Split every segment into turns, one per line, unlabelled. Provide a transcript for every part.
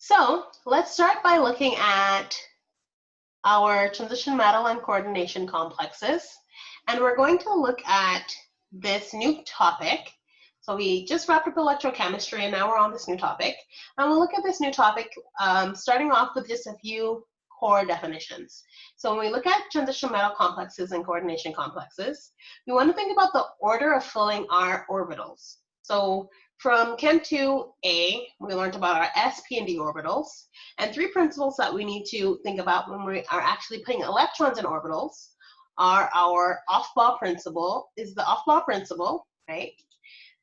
So let's start by looking at our transition metal and coordination complexes. And we're going to look at this new topic. So we just wrapped up electrochemistry and now we're on this new topic. And we'll look at this new topic starting off with just a few core definitions. So when we look at transition metal complexes and coordination complexes, we want to think about the order of filling our orbitals. So from Chem 2A, we learned about our s, p, and d orbitals, and three principles that we need to think about when we are actually putting electrons in orbitals are our off-law principle, right?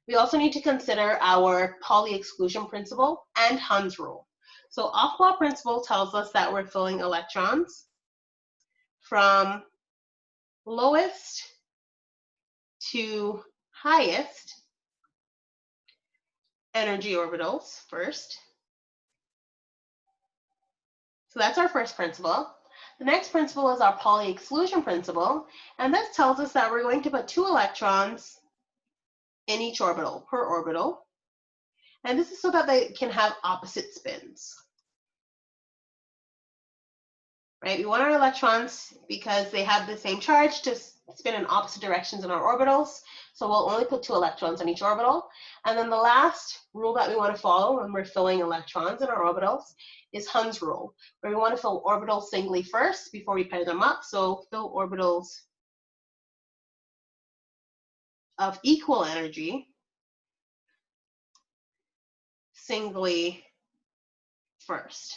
We also need to consider our Pauli exclusion principle and Hund's rule. So off-law principle tells us that we're filling electrons from lowest to highest energy orbitals first. So that's our first principle. The next principle is our Pauli exclusion principle, and this tells us that we're going to put 2 electrons in each orbital, per orbital. And this is so that they can have opposite spins. Right? We want our electrons, because they have the same charge, to spin in opposite directions in our orbitals. So we'll only put 2 electrons in each orbital. And then the last rule that we want to follow when we're filling electrons in our orbitals is Hund's rule, where we want to fill orbitals singly first before we pair them up. So fill orbitals of equal energy singly first.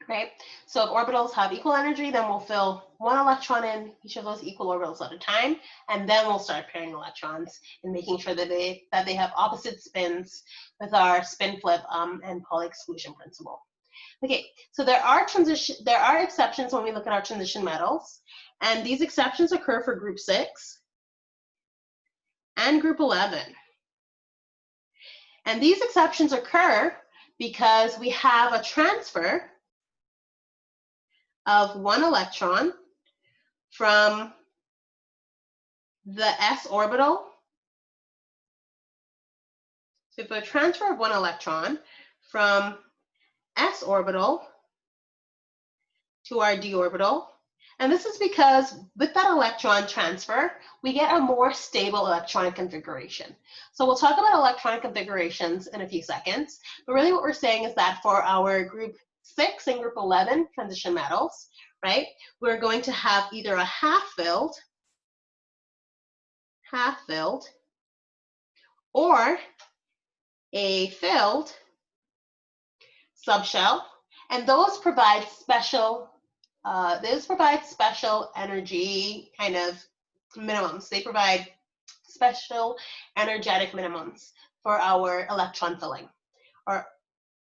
Right? So if orbitals have equal energy, then we'll fill 1 electron in each of those equal orbitals at a time, and then we'll start pairing electrons and making sure that they have opposite spins with our spin flip and Pauli exclusion principle. Okay, so there are exceptions when we look at our transition metals, and these exceptions occur for group 6 and group 11. And these exceptions occur because we have a transfer of 1 electron from the s orbital. So if a transfer of 1 electron from s orbital to our d orbital, and this is because with that electron transfer, we get a more stable electronic configuration. So we'll talk about electronic configurations in a few seconds, but really what we're saying is that for our group 6 and group 11 transition metals, right, we're going to have either a half-filled, or a filled subshell, and those provide special energy kind of minimums. They provide special energetic minimums for our electron filling, or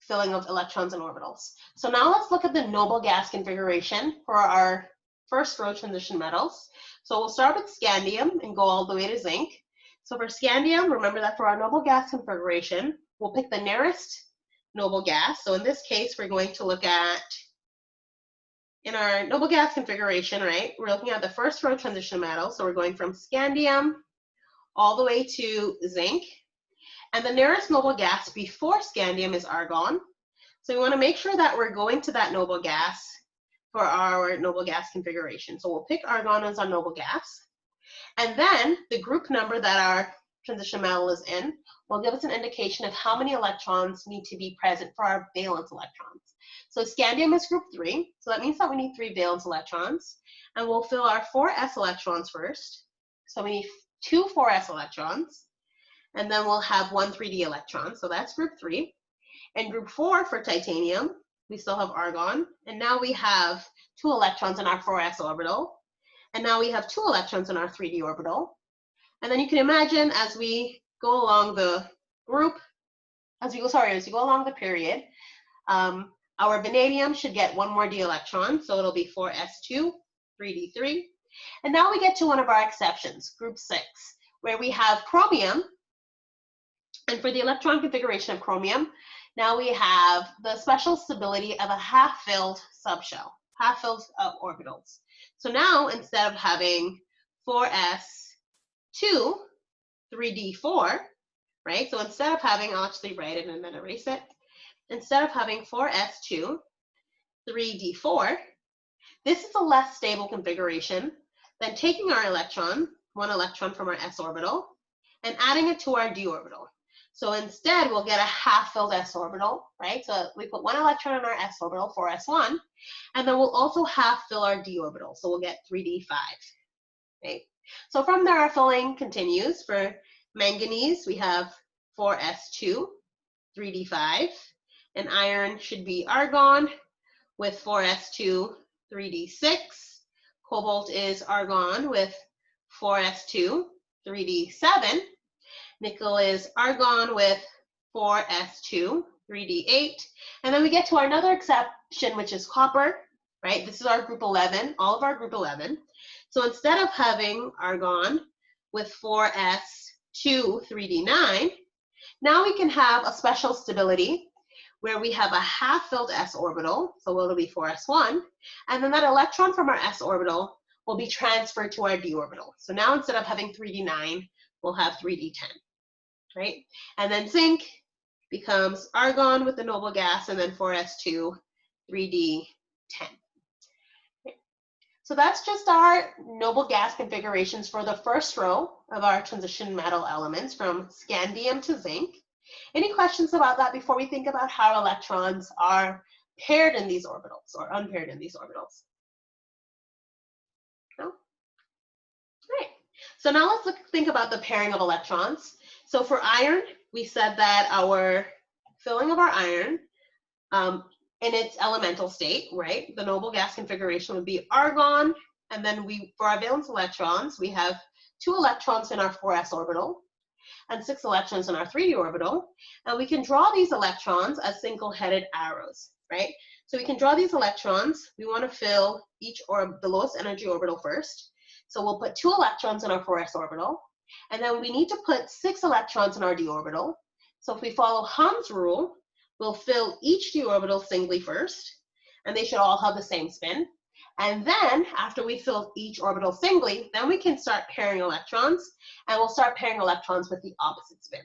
filling of electrons in orbitals. So now let's look at the noble gas configuration for our first row transition metals. So we'll start with scandium and go all the way to zinc. So for scandium, remember that for our noble gas configuration, we'll pick the nearest noble gas. So in this case, we're going to look at, in our noble gas configuration, right, we're looking at the first row transition metal. So we're going from scandium all the way to zinc. And the nearest noble gas before scandium is argon. So we want to make sure that we're going to that noble gas for our noble gas configuration. So we'll pick argon as our noble gas. And then the group number that our transition metal is in will give us an indication of how many electrons need to be present for our valence electrons. So scandium is group 3. So that means that we need 3 valence electrons. And we'll fill our 4 s electrons first. So we need 2 4s electrons. And then we'll have 1 3d electron, so that's group 3. And group 4 for titanium, we still have argon, and now we have 2 electrons in our 4s orbital, and now we have 2 electrons in our 3d orbital. And then you can imagine as we go along the group, as we go along the period, our vanadium should get 1 more d electron, so it'll be 4s2, 3d3. And now we get to one of our exceptions, group 6, where we have chromium. And for the electron configuration of chromium, now we have the special stability of a half-filled subshell, half-filled orbitals. So now instead of having 4s2, 3d4, right? So instead of having, I'll actually write it and then erase it. instead of having 4s2, 3d4, this is a less stable configuration than taking our electron, one electron from our s orbital, and adding it to our d orbital. So instead, we'll get a half-filled s orbital, right? So we put one electron in our s orbital, 4s1, and then we'll also half-fill our d orbital. So we'll get 3d5, right? So from there, our filling continues. For manganese, we have 4s2, 3d5, and iron should be argon with 4s2, 3d6. Cobalt is argon with 4s2, 3d7. Nickel is argon with 4s2, 3d8. And then we get to our another exception, which is copper, right? This is our group 11, all of our group 11. So instead of having argon with 4s2, 3d9, now we can have a special stability where we have a half-filled s orbital, so it'll be 4s1, and then that electron from our s orbital will be transferred to our d orbital. So now instead of having 3d9, we'll have 3d10, right? And then zinc becomes argon with the noble gas, and then 4s2, 3d10. So that's just our noble gas configurations for the first row of our transition metal elements from scandium to zinc. Any questions about that before we think about how electrons are paired in these orbitals or unpaired in these orbitals? No? Great. So now let's think about the pairing of electrons. So for iron, we said that our filling of our iron in its elemental state, right? The noble gas configuration would be argon, and then for our valence electrons, we have 2 electrons in our 4s orbital and 6 electrons in our 3d orbital, and we can draw these electrons as single-headed arrows, right? So we can draw these electrons. We want to fill the lowest energy orbital first. So we'll put 2 electrons in our 4s orbital, and then we need to put 6 electrons in our d orbital. So if we follow Hund's rule, we'll fill each d orbital singly first, and they should all have the same spin. And then after we fill each orbital singly, then we can start pairing electrons, and we'll start pairing electrons with the opposite spin.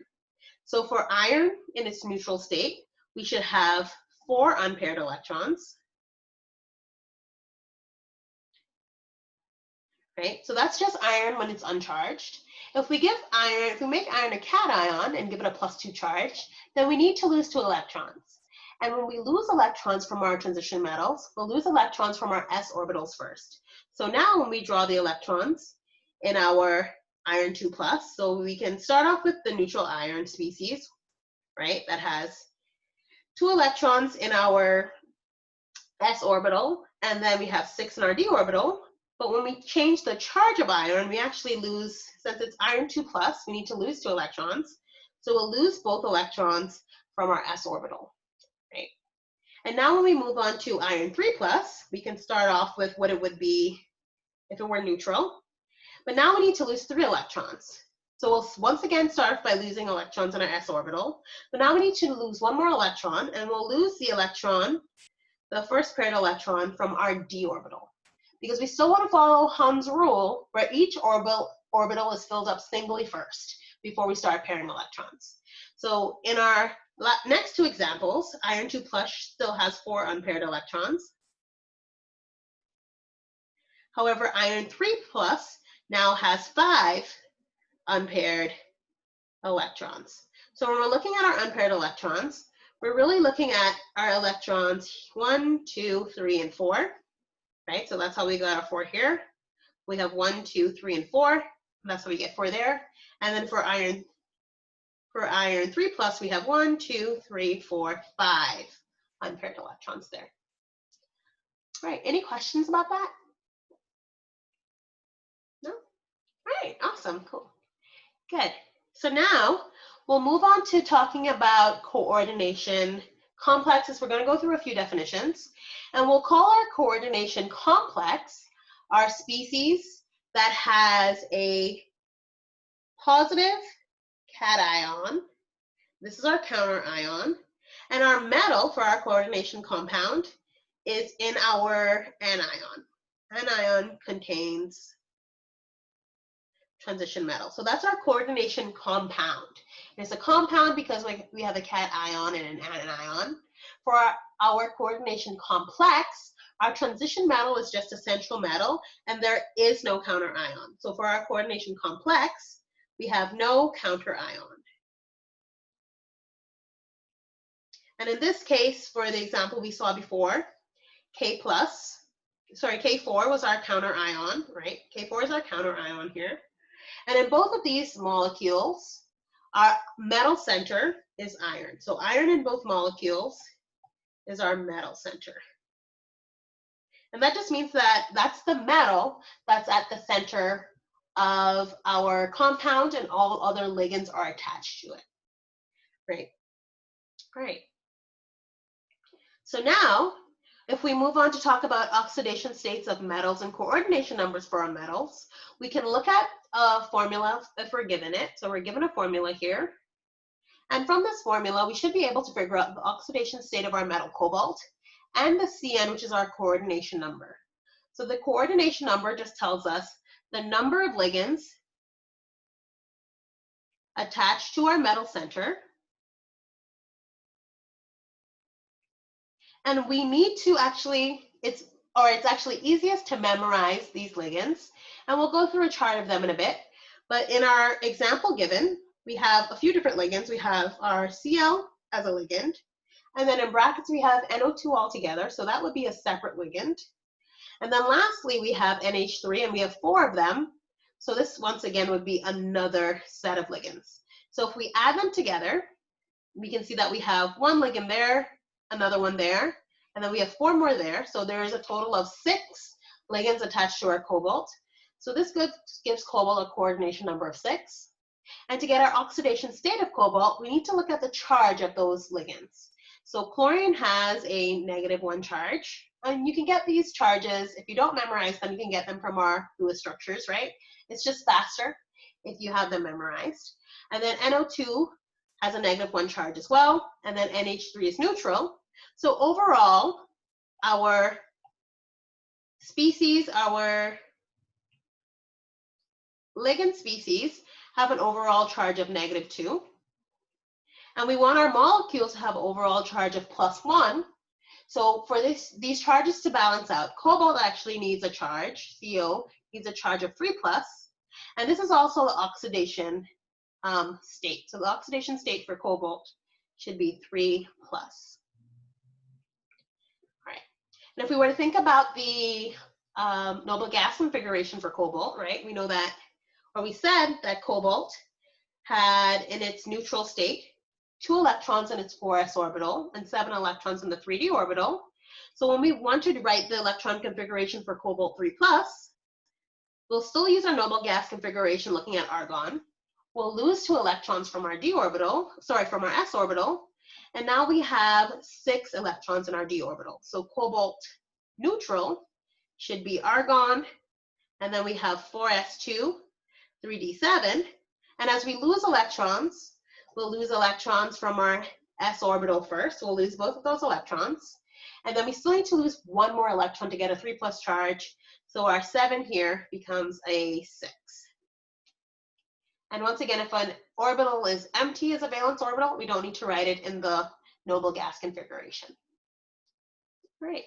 So for iron in its neutral state, we should have 4 unpaired electrons, right? So that's just iron when it's uncharged. If we make iron a cation and give it a +2 charge, then we need to lose 2 electrons. And when we lose electrons from our transition metals, we'll lose electrons from our s orbitals first. So now when we draw the electrons in our iron 2+, so we can start off with the neutral iron species, right? That has 2 electrons in our s orbital, and then we have 6 in our d orbital. But when we change the charge of iron, we actually lose, since it's iron 2+, we need to lose 2 electrons. So we'll lose both electrons from our s orbital, right? And now when we move on to iron 3+, we can start off with what it would be if it were neutral. But now we need to lose 3 electrons. So we'll once again start by losing electrons in our s orbital. But now we need to lose 1 more electron, and we'll lose the electron, the first paired electron, from our d orbital. Because we still want to follow Hund's rule, where each orbital is filled up singly first before we start pairing electrons. So in our next 2 examples, iron 2+ still has 4 unpaired electrons. However, iron 3+ now has 5 unpaired electrons. So when we're looking at our unpaired electrons, we're really looking at our electrons 1, 2, 3, and 4. Right, so that's how we got our 4 here. We have 1, 2, 3, and 4. And that's how we get 4 there. And then for iron 3+, we have 1, 2, 3, 4, 5 unpaired electrons there. All right, any questions about that? No? All right, awesome, cool. Good. So now we'll move on to talking about coordination complexes. We're going to go through a few definitions, and we'll call our coordination complex our species that has a positive cation. This is our counter ion, and our metal for our coordination compound is in our anion. Anion contains transition metal. So that's our coordination compound. It's a compound because we have a cation and an anion. for our coordination complex, our transition metal is just a central metal, and there is no counter ion. So for our coordination complex, we have no counter ion. And in this case, for the example we saw before, K4 was our counter ion, right? K4 is our counter ion here. And in both of these molecules, our metal center is iron. So iron in both molecules is our metal center. And that just means that that's the metal that's at the center of our compound, and all other ligands are attached to it, right? Great. So now, if we move on to talk about oxidation states of metals and coordination numbers for our metals, we can look at a formula if we're given it. So we're given a formula here. And from this formula, we should be able to figure out the oxidation state of our metal cobalt and the CN, which is our coordination number. So the coordination number just tells us the number of ligands attached to our metal center. And we need to actually, it's actually easiest to memorize these ligands. And we'll go through a chart of them in a bit. But in our example given, we have a few different ligands. We have our Cl as a ligand. And then in brackets, we have NO2 altogether. So that would be a separate ligand. And then lastly, we have NH3, and we have 4 of them. So this, once again, would be another set of ligands. So if we add them together, we can see that we have one ligand there, another one there, and then we have 4 more there. So there is a total of 6 ligands attached to our cobalt. So this gives cobalt a coordination number of 6. And to get our oxidation state of cobalt, we need to look at the charge of those ligands. So chlorine has a -1 charge. And you can get these charges, if you don't memorize them, you can get them from our Lewis structures, right? It's just faster if you have them memorized. And then NO2 has a -1 charge as well. And then NH3 is neutral. So overall, our species, our ligand species, have an overall charge of -2. And we want our molecules to have an overall charge of +1. So for these charges to balance out, cobalt actually needs a charge, CO needs a charge of 3+. And this is also the oxidation state. So the oxidation state for cobalt should be 3+. All right. And if we were to think about the noble gas configuration for cobalt, right, we know that, or we said that cobalt had in its neutral state 2 electrons in its 4s orbital and 7 electrons in the 3d orbital. So when we want to write the electron configuration for cobalt 3+, we'll still use our noble gas configuration looking at argon. We'll lose 2 electrons from our from our s orbital, and now we have 6 electrons in our d orbital. So cobalt neutral should be argon, and then we have 4s2, 3d7, and as we lose electrons, we'll lose electrons from our s orbital first. We'll lose both of those electrons. And then we still need to lose 1 more electron to get a 3+ charge. So our 7 here becomes a 6. And once again, if an orbital is empty as a valence orbital, we don't need to write it in the noble gas configuration. Great.